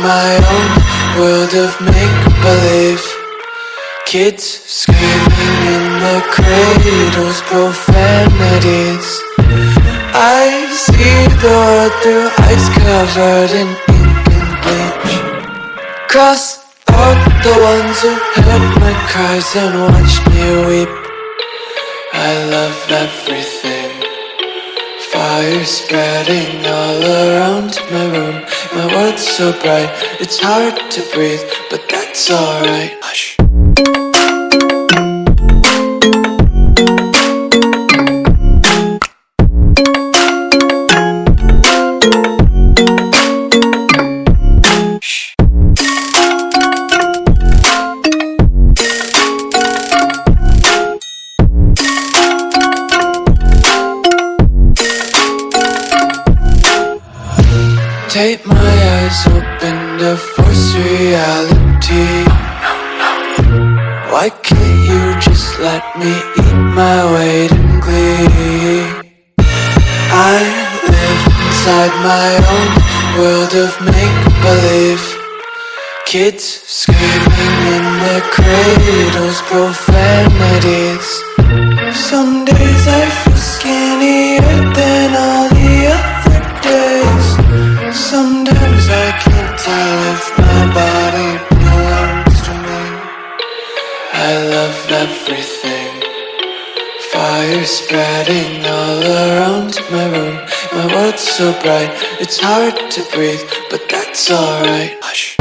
my own world of make-believe. Kids screaming in the cradles, profanities. I see the world through ice covered in ink and bleach. Cross out the ones who heard my cries and watched me weep. I love everything. Fire spreading all around my room. My world's so bright, it's hard to breathe, but that's alright. Hush. Tape my eyes open to force reality. Why can't you just let me eat my weight in glee? I live inside my own world of make-believe. Kids screaming in their cradles, profanities. Some days I feel skinnier than all the other days. Sometimes I can't tell if my body belongs to me. I love everything. Fire spreading all around my room. My world's so bright, it's hard to breathe, but that's alright. Hush.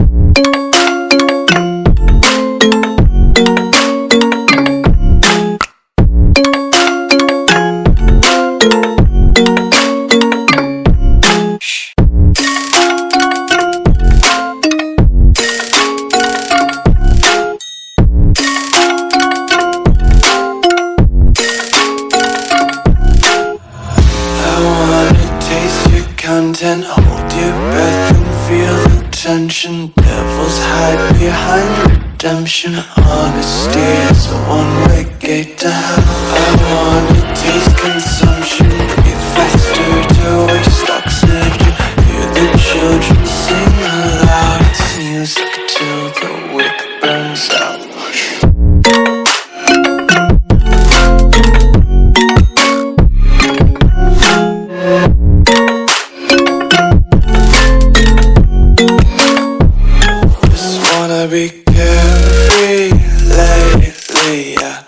Content, hold your breath and feel the tension. Devils hide behind redemption. Honesty is a one-way gate to hell. I wanna taste consumption. Breathe faster to waste oxygen. Hear the children sing aloud. It's music till the wick burns out. Be carefree lately, yeah.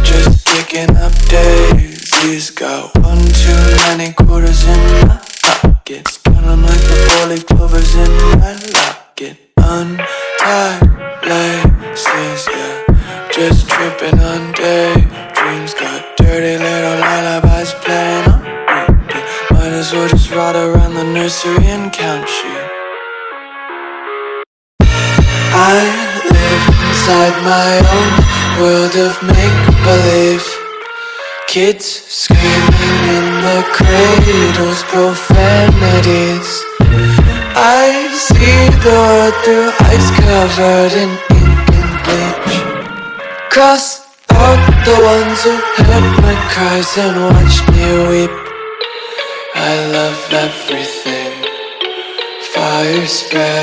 Just picking up daisies. Got one too many quarters in my pockets. Counting like the 40 clovers in my locket. Untied laces, yeah. Just tripping on daydreams. Got dirty little lullabies playing on repeat. Might as well just ride around the nursery and count sheep. I live inside my own world of make-believe. Kids screaming in the cradles, profanities. I see the world through ice covered in ink and bleach. Cross out the ones who heard my cries and watched me weep. I love everything. Fire spread.